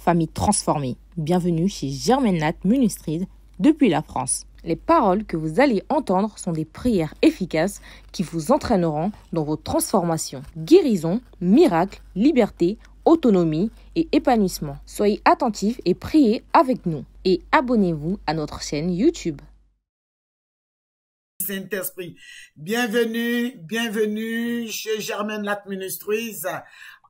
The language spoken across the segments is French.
famille transformée. Bienvenue chez Germaine Nat Ministries depuis la France. Les paroles que vous allez entendre sont des prières efficaces qui vous entraîneront dans vos transformations, guérison, miracles, liberté, autonomie et épanouissement. Soyez attentifs et priez avec nous. Et abonnez-vous à notre chaîne YouTube. Saint-Esprit, bienvenue chez Germaine Nat Ministries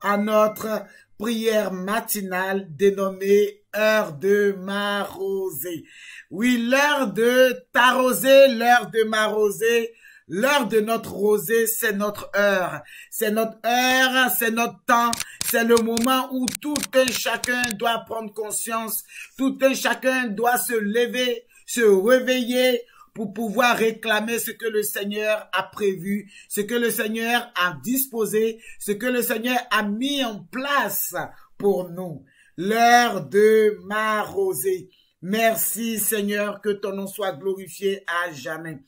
à notre prière matinale dénommée Heure de m'arroser. Oui, l'heure de t'arroser, l'heure de m'arroser, l'heure de notre rosée, c'est notre heure. C'est notre heure, c'est notre temps, c'est le moment où tout un chacun doit prendre conscience, tout un chacun doit se lever, se réveiller, pour pouvoir réclamer ce que le Seigneur a prévu, ce que le Seigneur a disposé, ce que le Seigneur a mis en place pour nous. L'heure de m'arroser. Merci Seigneur, que ton nom soit glorifié à jamais.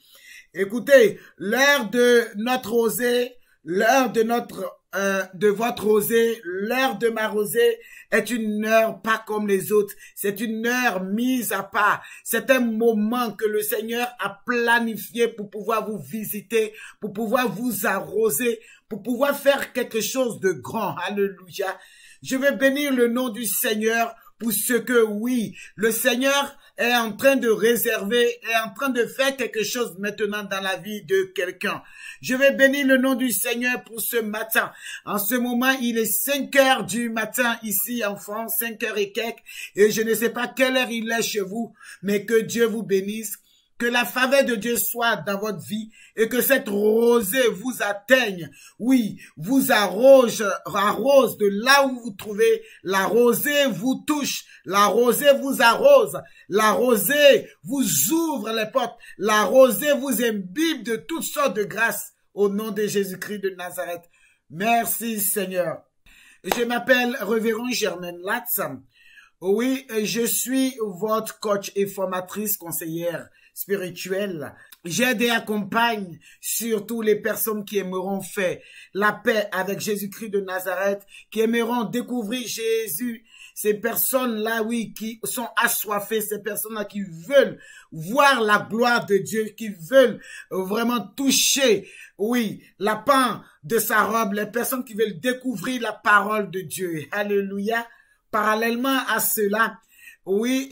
Écoutez, l'heure de notre rosée, l'heure de votre rosée, l'heure de ma rosée est une heure pas comme les autres. C'est une heure mise à part. C'est un moment que le Seigneur a planifié pour pouvoir vous visiter, pour pouvoir vous arroser, pour pouvoir faire quelque chose de grand. Alléluia. Je vais bénir le nom du Seigneur pour ce que, oui, le Seigneur est en train de réserver, est en train de faire quelque chose maintenant dans la vie de quelqu'un. Je vais bénir le nom du Seigneur pour ce matin. En ce moment, il est 5 heures du matin ici en France, 5 heures et quelques, et je ne sais pas quelle heure il est chez vous, mais que Dieu vous bénisse. Que la faveur de Dieu soit dans votre vie et que cette rosée vous atteigne. Oui, vous arrose de là où vous trouvez. La rosée vous touche. La rosée vous arrose. La rosée vous ouvre les portes. La rosée vous imbibe de toutes sortes de grâces au nom de Jésus-Christ de Nazareth. Merci Seigneur. Je m'appelle Révérend Germaine Nat. Oui, je suis votre coach et formatrice conseillère spirituelle. J'aide et accompagne surtout les personnes qui aimeront faire la paix avec Jésus-Christ de Nazareth, qui aimeront découvrir Jésus. Ces personnes-là, oui, qui sont assoiffées, ces personnes-là qui veulent voir la gloire de Dieu, qui veulent vraiment toucher, oui, la pan de sa robe, les personnes qui veulent découvrir la parole de Dieu. Alléluia. Parallèlement à cela, oui,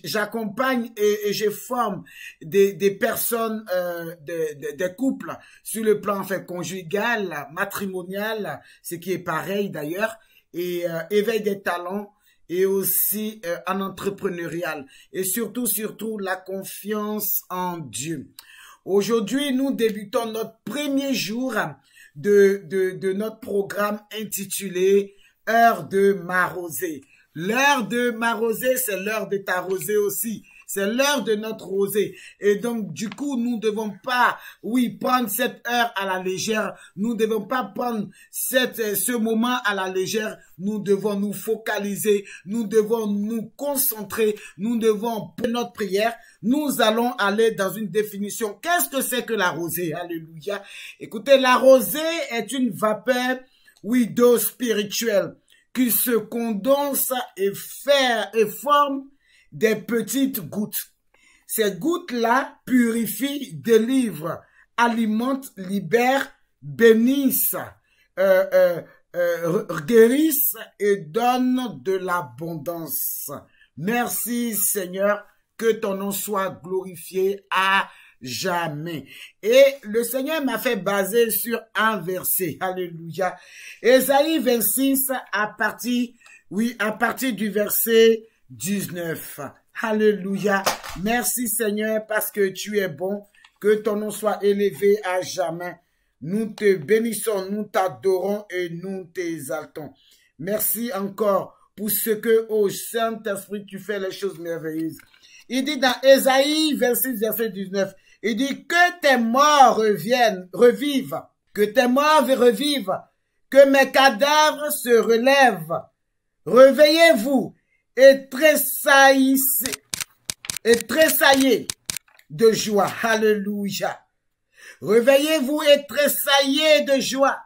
j'accompagne et je forme des personnes, des couples sur le plan conjugal, matrimonial, ce qui est pareil d'ailleurs, et éveil des talents et aussi en entrepreneurial et surtout la confiance en Dieu. Aujourd'hui, nous débutons notre premier jour de notre programme intitulé Heure de m'arroser. L'heure de m'arroser, c'est l'heure de t'arroser aussi. C'est l'heure de notre rosée. Et donc, du coup, nous ne devons pas, oui, prendre cette heure à la légère. Nous ne devons pas prendre ce moment à la légère. Nous devons nous focaliser. Nous devons nous concentrer. Nous devons, pour notre prière, nous allons aller dans une définition. Qu'est-ce que c'est que la rosée? Alléluia. Écoutez, la rosée est une vapeur, oui, d'eau spirituelle qui se condense et forme des petites gouttes. Ces gouttes-là purifient, délivrent, alimentent, libèrent, bénissent, guérissent et donnent de l'abondance. Merci Seigneur, que ton nom soit glorifié à jamais. Et le Seigneur m'a fait baser sur un verset. Alléluia. Ésaïe 26 à partir du verset 19. Alléluia. Merci Seigneur parce que tu es bon. Que ton nom soit élevé à jamais. Nous te bénissons, nous t'adorons et nous t'exaltons. Merci encore pour ce que, ô Saint-Esprit, tu fais les choses merveilleuses. Il dit dans Ésaïe 26, verset 19, il dit que tes morts revivent, que tes morts revivent, que mes cadavres se relèvent. Réveillez-vous et tressaillez de joie. Alléluia. Réveillez-vous et tressaillez de joie.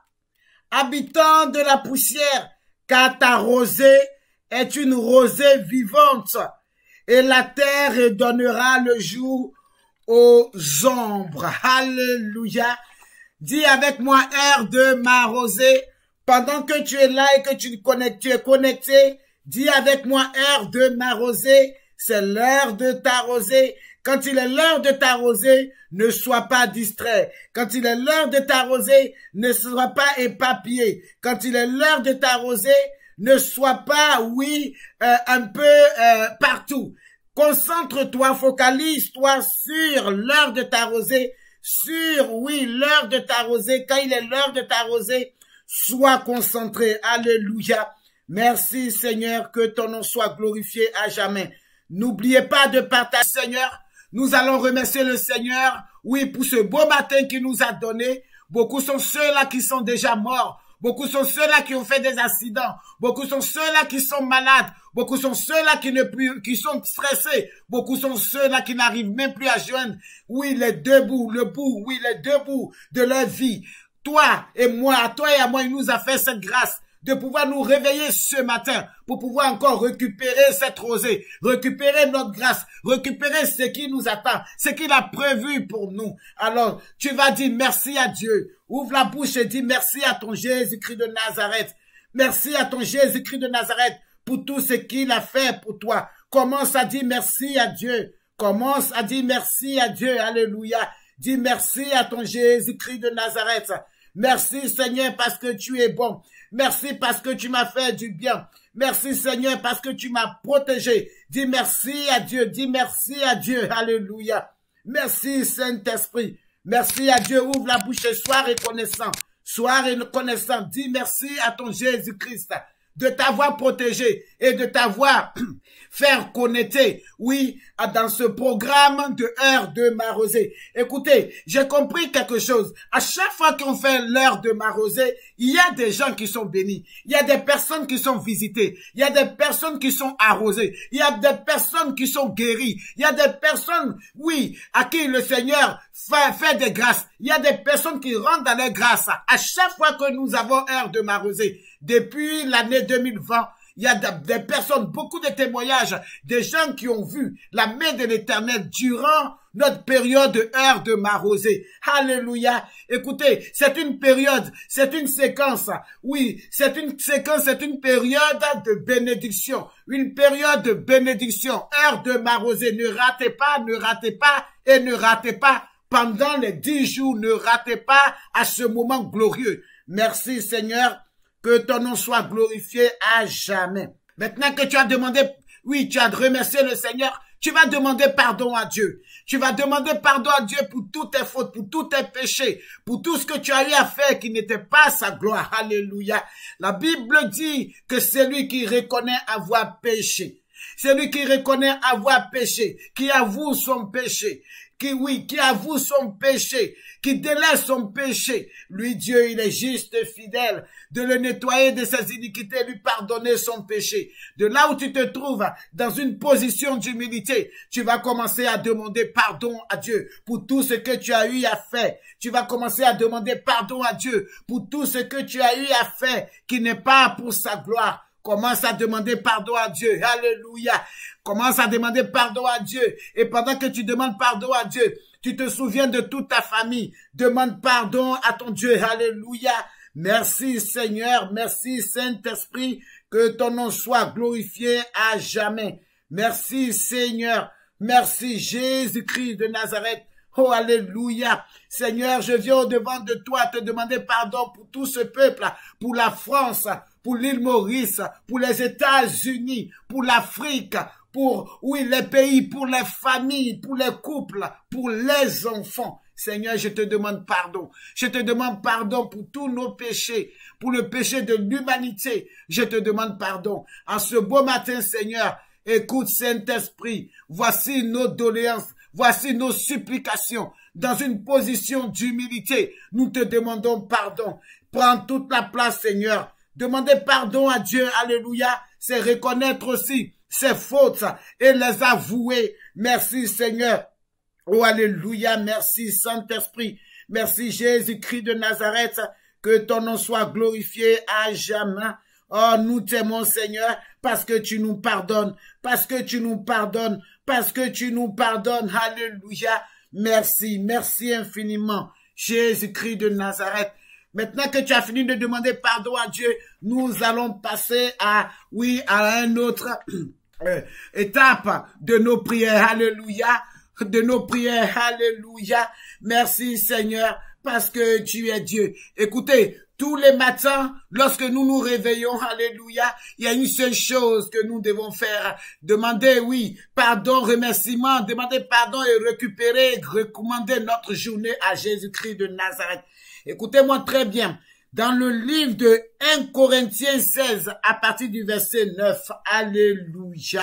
Habitants de la poussière, car ta rosée est une rosée vivante, et la terre donnera le jour aux ombres. Alléluia. Dis avec moi, heure de m'arroser. Pendant que tu es là et que tu es connecté, dis avec moi, heure de m'arroser. C'est l'heure de t'arroser. Quand il est l'heure de t'arroser, ne sois pas distrait. Quand il est l'heure de t'arroser, ne sois pas éparpillé. Quand il est l'heure de t'arroser, ne sois pas, un peu partout. Concentre-toi, focalise-toi sur l'heure de t'arroser, l'heure de t'arroser. Quand il est l'heure de t'arroser, sois concentré. Alléluia. Merci Seigneur, que ton nom soit glorifié à jamais. N'oubliez pas de partager, Seigneur. Nous allons remercier le Seigneur, pour ce beau matin qu'il nous a donné. Beaucoup sont ceux-là qui sont déjà morts. Beaucoup sont ceux-là qui ont fait des accidents. Beaucoup sont ceux-là qui sont malades. Beaucoup sont ceux-là qui sont stressés. Beaucoup sont ceux-là qui n'arrivent même plus à joindre, les deux bouts de leur vie. Toi et à moi, il nous a fait cette grâce de pouvoir nous réveiller ce matin pour pouvoir encore récupérer cette rosée, récupérer notre grâce, récupérer ce qui nous attend, ce qu'il a prévu pour nous. Alors, tu vas dire merci à Dieu. Ouvre la bouche et dis merci à ton Jésus-Christ de Nazareth. Merci à ton Jésus-Christ de Nazareth pour tout ce qu'il a fait pour toi. Commence à dire merci à Dieu. Commence à dire merci à Dieu. Alléluia. Dis merci à ton Jésus-Christ de Nazareth. Merci Seigneur parce que tu es bon. Merci parce que tu m'as fait du bien. Merci Seigneur parce que tu m'as protégé. Dis merci à Dieu. Dis merci à Dieu. Alléluia. Merci Saint-Esprit. Merci à Dieu. Ouvre la bouche et sois reconnaissant. Sois reconnaissant. Dis merci à ton Jésus-Christ de t'avoir protégé et de t'avoir faire connecter, dans ce programme de heure de m'arroser. Écoutez, j'ai compris quelque chose. À chaque fois qu'on fait l'heure de m'arroser, il y a des gens qui sont bénis. Il y a des personnes qui sont visitées. Il y a des personnes qui sont arrosées. Il y a des personnes qui sont guéries. Il y a des personnes, à qui le Seigneur fait des grâces. Il y a des personnes qui rentrent dans les grâces. À chaque fois que nous avons heure de m'arroser, depuis l'année 2020, il y a des personnes, beaucoup de témoignages, des gens qui ont vu la main de l'Éternel durant notre période de heure de m'arroser. Alléluia. Écoutez, c'est une période, c'est une séquence. C'est une séquence, c'est une période de bénédiction. Une période de bénédiction. Heure de m'arroser. Ne ratez pas et ne ratez pas pendant les 10 jours. Ne ratez pas à ce moment glorieux. Merci Seigneur. Que ton nom soit glorifié à jamais. Maintenant que tu as demandé, tu as remercié le Seigneur, tu vas demander pardon à Dieu. Tu vas demander pardon à Dieu pour toutes tes fautes, pour tous tes péchés, pour tout ce que tu as eu à faire qui n'était pas sa gloire. Alléluia. La Bible dit que c'est lui qui reconnaît avoir péché. C'est lui qui reconnaît avoir péché, qui avoue son péché. Qui avoue son péché, qui délaisse son péché. Lui, Dieu, il est juste et fidèle de le nettoyer de ses iniquités, lui pardonner son péché. De là où tu te trouves, dans une position d'humilité, tu vas commencer à demander pardon à Dieu pour tout ce que tu as eu à faire. Tu vas commencer à demander pardon à Dieu pour tout ce que tu as eu à faire qui n'est pas pour sa gloire. Commence à demander pardon à Dieu. Alléluia. Commence à demander pardon à Dieu. Et pendant que tu demandes pardon à Dieu, tu te souviens de toute ta famille. Demande pardon à ton Dieu. Alléluia. Merci Seigneur. Merci Saint-Esprit. Que ton nom soit glorifié à jamais. Merci Seigneur. Merci Jésus-Christ de Nazareth. Oh, alléluia. Seigneur, je viens au-devant de toi te demander pardon pour tout ce peuple, pour la France, pour l'île Maurice, pour les États-Unis, pour l'Afrique, pour, les pays, pour les familles, pour les couples, pour les enfants. Seigneur, je te demande pardon. Je te demande pardon pour tous nos péchés, pour le péché de l'humanité. Je te demande pardon. En ce beau matin, Seigneur, écoute Saint-Esprit, voici nos doléances. Voici nos supplications. Dans une position d'humilité, nous te demandons pardon. Prends toute la place, Seigneur. Demander pardon à Dieu, alléluia, c'est reconnaître aussi ses fautes et les avouer. Merci, Seigneur. Oh, alléluia, merci, Saint-Esprit. Merci, Jésus-Christ de Nazareth. Que ton nom soit glorifié à jamais. Oh, nous t'aimons, Seigneur, parce que tu nous pardonnes, parce que tu nous pardonnes, parce que tu nous pardonnes. Alléluia. Merci, merci infiniment, Jésus-Christ de Nazareth. Maintenant que tu as fini de demander pardon à Dieu, nous allons passer à un autre étape de nos prières. Alléluia. De nos prières. Alléluia. Merci Seigneur, parce que tu es Dieu. Écoutez, tous les matins, lorsque nous nous réveillons, alléluia, il y a une seule chose que nous devons faire. Demander, pardon, remerciement, demander pardon et récupérer, recommander notre journée à Jésus-Christ de Nazareth. Écoutez-moi très bien. Dans le livre de 1 Corinthiens 16, à partir du verset 9, alléluia,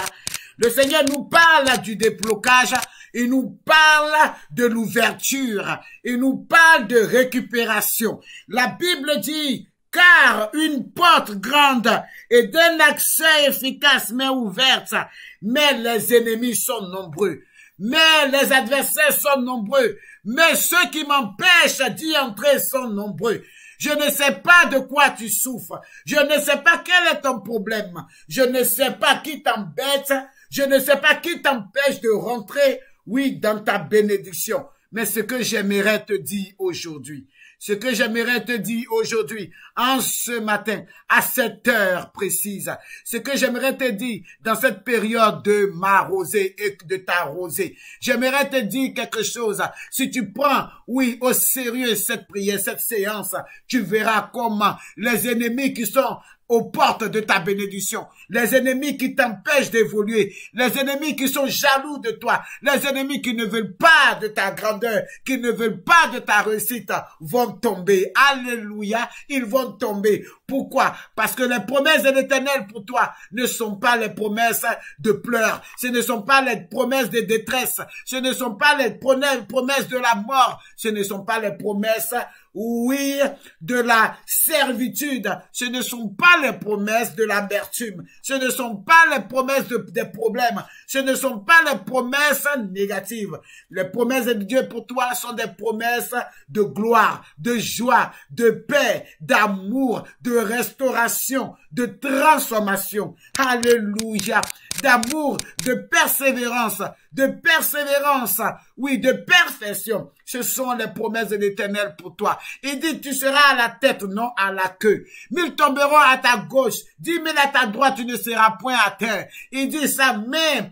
le Seigneur nous parle du déblocage, il nous parle de l'ouverture, il nous parle de récupération. La Bible dit, car une porte grande et d'un accès efficace mais ouverte, mais les ennemis sont nombreux, mais les adversaires sont nombreux, mais ceux qui m'empêchent d'y entrer sont nombreux. Je ne sais pas de quoi tu souffres. Je ne sais pas quel est ton problème. Je ne sais pas qui t'embête. Je ne sais pas qui t'empêche de rentrer, dans ta bénédiction. Mais ce que j'aimerais te dire aujourd'hui, en ce matin, à cette heure précise, ce que j'aimerais te dire dans cette période de ma rosée et de ta rosée, j'aimerais te dire quelque chose. Si tu prends, au sérieux cette prière, cette séance, tu verras comment les ennemis qui sont aux portes de ta bénédiction, les ennemis qui t'empêchent d'évoluer, les ennemis qui sont jaloux de toi, les ennemis qui ne veulent pas de ta grandeur, qui ne veulent pas de ta réussite, vont tomber. Alléluia, ils vont tomber. Pourquoi? Parce que les promesses de l'Éternel pour toi ne sont pas les promesses de pleurs, ce ne sont pas les promesses de détresse, ce ne sont pas les promesses de la mort, ce ne sont pas les promesses de la servitude. Ce ne sont pas les promesses de l'amertume. Ce ne sont pas les promesses des problèmes. Ce ne sont pas les promesses négatives. Les promesses de Dieu pour toi sont des promesses de gloire, de joie, de paix, d'amour, de restauration, de transformation. Alléluia. D'amour, de persévérance, de perfection. Ce sont les promesses de l'Éternel pour toi. Il dit, tu seras à la tête, non à la queue. 1000 tomberont à ta gauche, 10 000 à ta droite, tu ne seras point à terre. Il dit, sa main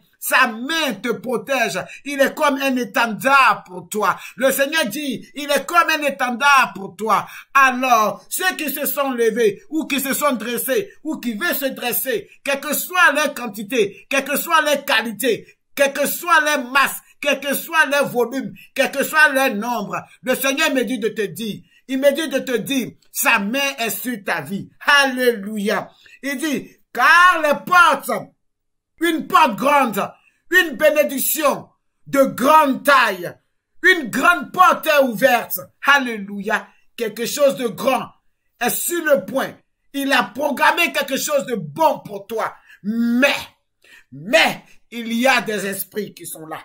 te protège. Il est comme un étendard pour toi. Le Seigneur dit, il est comme un étendard pour toi. Alors, ceux qui se sont levés, ou qui se sont dressés, ou qui veulent se dresser, quelle que soit leur quantité, quelle que soit leur qualité, quelle que soit leur masse, quel que soit leur volume, quel que soit leur nombre, le Seigneur me dit de te dire, sa main est sur ta vie. Alléluia. Il dit, car les portes, une porte grande, une bénédiction de grande taille, une grande porte est ouverte. Alléluia. Quelque chose de grand est sur le point. Il a programmé quelque chose de bon pour toi. Mais, il y a des esprits qui sont là.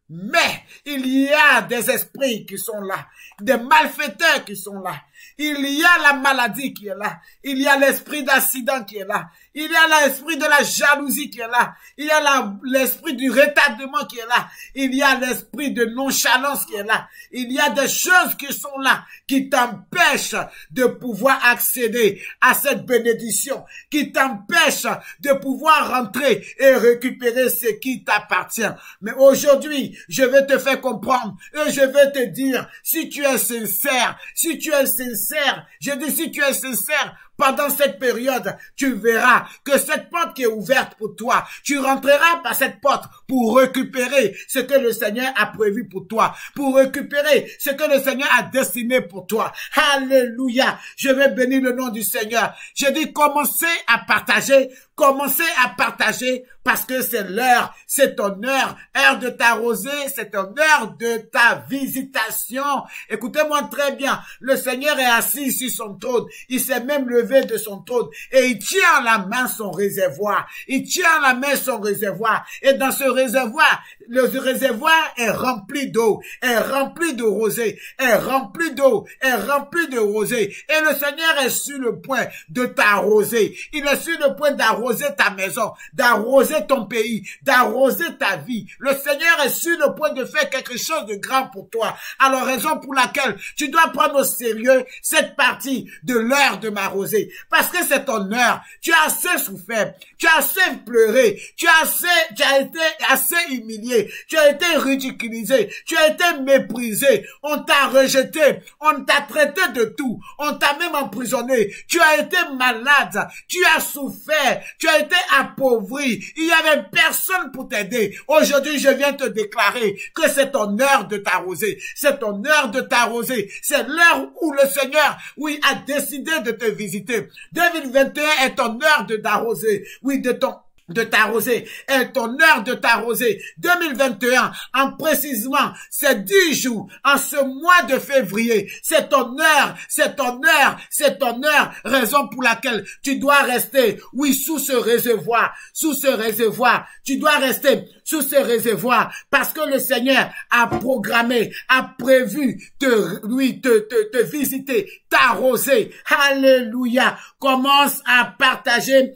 Mais, il y a des esprits qui sont là. Des malfaiteurs qui sont là. Il y a la maladie qui est là. Il y a l'esprit d'accident qui est là. Il y a l'esprit de la jalousie qui est là. Il y a l'esprit du retardement qui est là. Il y a l'esprit de nonchalance qui est là. Il y a des choses qui sont là, qui t'empêchent de pouvoir accéder à cette bénédiction, qui t'empêchent de pouvoir rentrer et récupérer ce qui t'appartient. Mais aujourd'hui, je vais te faire comprendre et je vais te dire, si tu es sincère, je dis si tu es sincère, pendant cette période, tu verras que cette porte qui est ouverte pour toi, tu rentreras par cette porte pour récupérer ce que le Seigneur a prévu pour toi, pour récupérer ce que le Seigneur a destiné pour toi. Alléluia. Je vais bénir le nom du Seigneur. Je dis commencez à partager parce que c'est l'heure, c'est ton heure de t'arroser, c'est ton heure de ta visitation. Écoutez-moi très bien, le Seigneur est assis sur son trône, il s'est même levé de son trône et il tient en la main son réservoir, il tient en la main son réservoir et dans ce réservoir, le réservoir est rempli d'eau, est rempli de rosée, est rempli d'eau, est rempli de rosée et le Seigneur est sur le point de t'arroser, il est sur le point d'arroser ta maison, d'arroser ton pays, d'arroser ta vie. Le Seigneur est sur le point de faire quelque chose de grand pour toi. Alors, raison pour laquelle tu dois prendre au sérieux cette partie de l'heure de m'arroser. Parce que c'est ton heure. Tu as assez souffert. Tu as assez pleuré. Tu as été assez humilié. Tu as été ridiculisé. Tu as été méprisé. On t'a rejeté. On t'a traité de tout. On t'a même emprisonné. Tu as été malade. Tu as souffert. Tu as été appauvri. Il y avait personne pour t'aider. Aujourd'hui, je viens te déclarer que c'est ton heure de t'arroser. C'est ton heure de t'arroser. C'est l'heure où le Seigneur, oui, a décidé de te visiter. 2021 est ton heure de t'arroser. Oui, de t'arroser, est ton heure de t'arroser. 2021, en précisément, c'est 10 jours, en ce mois de février, c'est ton heure, c'est ton heure, c'est ton heure, raison pour laquelle tu dois rester, oui, sous ce réservoir, tu dois rester sous ce réservoir, parce que le Seigneur a programmé, a prévu te visiter, t'arroser. Alléluia. Commence à partager,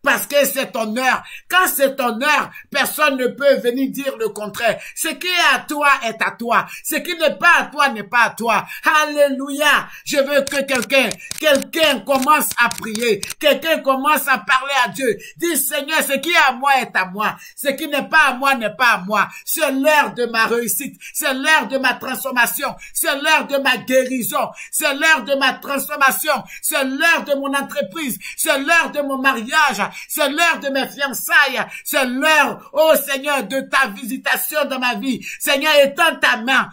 parce que c'est ton heure. Quand c'est ton heure, personne ne peut venir dire le contraire. Ce qui est à toi est à toi. Ce qui n'est pas à toi n'est pas à toi. Alléluia. Je veux que quelqu'un commence à prier. Quelqu'un commence à parler à Dieu. Dis, Seigneur, ce qui est à moi est à moi. Ce qui n'est pas à moi n'est pas à moi. C'est l'heure de ma réussite. C'est l'heure de ma transformation. C'est l'heure de ma guérison. C'est l'heure de ma transformation. C'est l'heure de mon entreprise. C'est l'heure de mon mariage. C'est l'heure de mes fiançailles. C'est l'heure, oh Seigneur, de ta visitation dans ma vie. Seigneur, étends ta main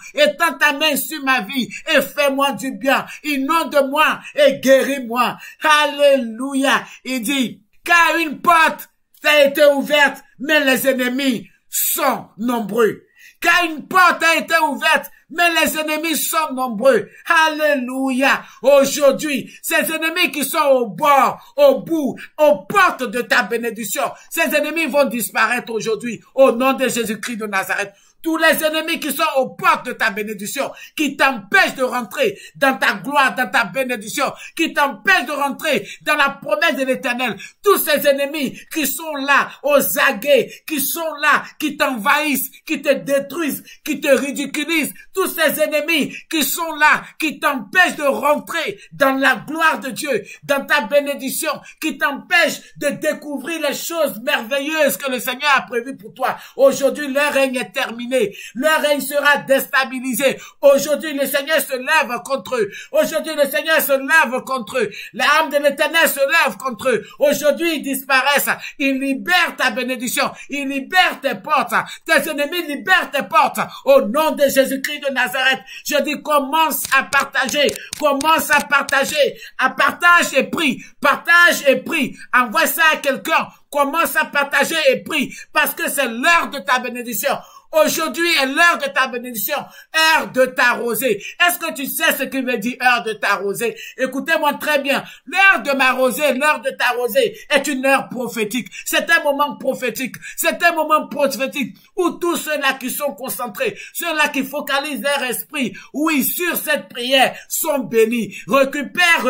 sur ma vie et fais-moi du bien. Inonde de moi et guéris-moi. Alléluia. Il dit, car une porte a été ouverte, mais les ennemis sont nombreux. Car une porte a été ouverte, mais les ennemis sont nombreux. Alléluia. Aujourd'hui, ces ennemis qui sont au bord, au bout, aux portes de ta bénédiction, ces ennemis vont disparaître aujourd'hui au nom de Jésus-Christ de Nazareth. Tous les ennemis qui sont aux portes de ta bénédiction, qui t'empêchent de rentrer dans ta gloire, dans ta bénédiction, qui t'empêchent de rentrer dans la promesse de l'Éternel. Tous ces ennemis qui sont là, aux aguets, qui sont là, qui t'envahissent, qui te détruisent, qui te ridiculisent. Tous ces ennemis qui sont là, qui t'empêchent de rentrer dans la gloire de Dieu, dans ta bénédiction, qui t'empêchent de découvrir les choses merveilleuses que le Seigneur a prévues pour toi. Aujourd'hui, leur règne est terminé. Leur règne sera déstabilisé. Aujourd'hui, le Seigneur se lève contre eux. Aujourd'hui, le Seigneur se lève contre eux. L'âme de l'Éternel se lève contre eux. Aujourd'hui, ils disparaissent. Ils libèrent ta bénédiction. Ils libèrent tes portes. Tes ennemis libèrent tes portes. Au nom de Jésus-Christ de Nazareth, je dis, commence à partager. Commence à partager. À partage et prie. Partage et prie. Envoie ça à quelqu'un. Commence à partager et prie. Parce que c'est l'heure de ta bénédiction. Aujourd'hui est l'heure de ta bénédiction, heure de t'arroser. Est-ce que tu sais ce que veut dire heure de t'arroser? Écoutez-moi très bien. L'heure de m'arroser, l'heure de t'arroser est une heure prophétique. C'est un moment prophétique. C'est un moment prophétique où tous ceux-là qui sont concentrés, ceux-là qui focalisent leur esprit, oui, sur cette prière, sont bénis. Récupère.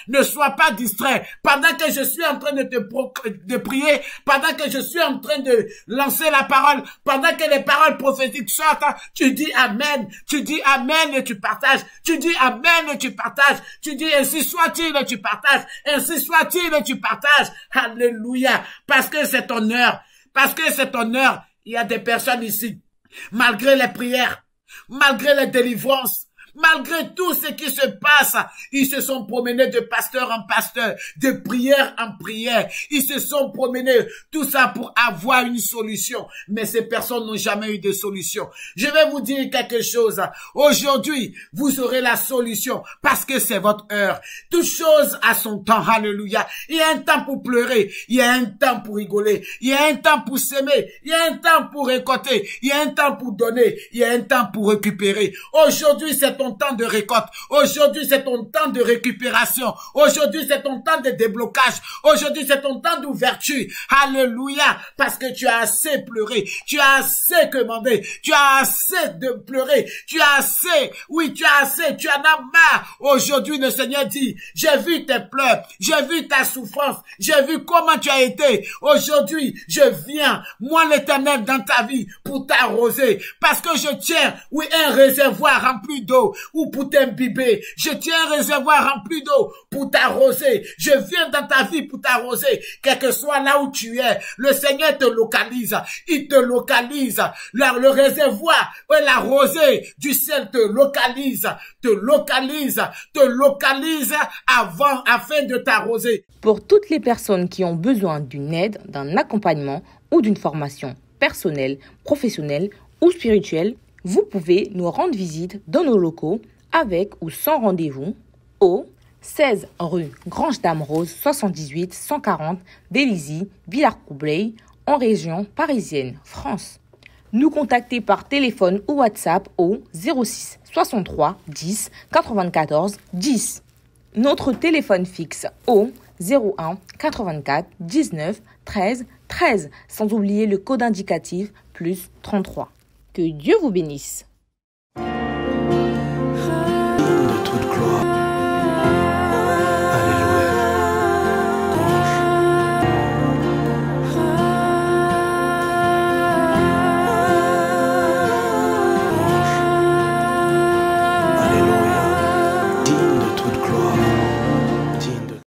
Ne sois pas distrait. Pendant que je suis en train de prier, pendant que je suis en train de lancer la parole, pendant que les paroles prophétiques sortent, tu dis Amen et tu partages. Tu dis Amen et tu partages. Tu dis ainsi soit-il et tu partages. Ainsi soit-il et tu partages. Alléluia. Parce que c'est ton heure. Il y a des personnes ici, malgré les prières, malgré les délivrances, Malgré tout ce qui se passe, ils se sont promenés de pasteur en pasteur, de prière en prière. Ils se sont promenés, tout ça pour avoir une solution. Mais ces personnes n'ont jamais eu de solution. Je vais vous dire quelque chose. Aujourd'hui, vous aurez la solution parce que c'est votre heure. Toute chose a son temps. Alléluia. Il y a un temps pour pleurer. Il y a un temps pour rigoler. Il y a un temps pour s'aimer. Il y a un temps pour récolter. Il y a un temps pour donner. Il y a un temps pour récupérer. Aujourd'hui, c'est ton temps de récolte. Aujourd'hui, c'est ton temps de récupération. Aujourd'hui, c'est ton temps de déblocage. Aujourd'hui, c'est ton temps d'ouverture. Alléluia. Parce que tu as assez pleuré. Tu as assez demandé. Tu as assez de pleurer. Tu as assez. Oui, tu as assez. Tu en as marre. Aujourd'hui, le Seigneur dit, j'ai vu tes pleurs. J'ai vu ta souffrance. J'ai vu comment tu as été. Aujourd'hui, je viens, moi l'Éternel, dans ta vie pour t'arroser. Parce que je tiens, oui, un réservoir rempli d'eau ou pour t'imbiber. Je tiens un réservoir rempli d'eau pour t'arroser. Je viens dans ta vie pour t'arroser. Quel que soit là où tu es, le Seigneur te localise. Il te localise. Le réservoir, la rosée du ciel te localise. Te localise. Te localise afin de t'arroser. Pour toutes les personnes qui ont besoin d'une aide, d'un accompagnement ou d'une formation personnelle, professionnelle ou spirituelle, vous pouvez nous rendre visite dans nos locaux avec ou sans rendez-vous au 16 rue Grange Dame Rose 78 140 Délizy, Villars-Coblet, en région parisienne, France. Nous contacter par téléphone ou WhatsApp au 06 63 10 94 10. Notre téléphone fixe au 01 84 19 13 13, sans oublier le code indicatif plus 33. Que Dieu vous bénisse. De toute gloire.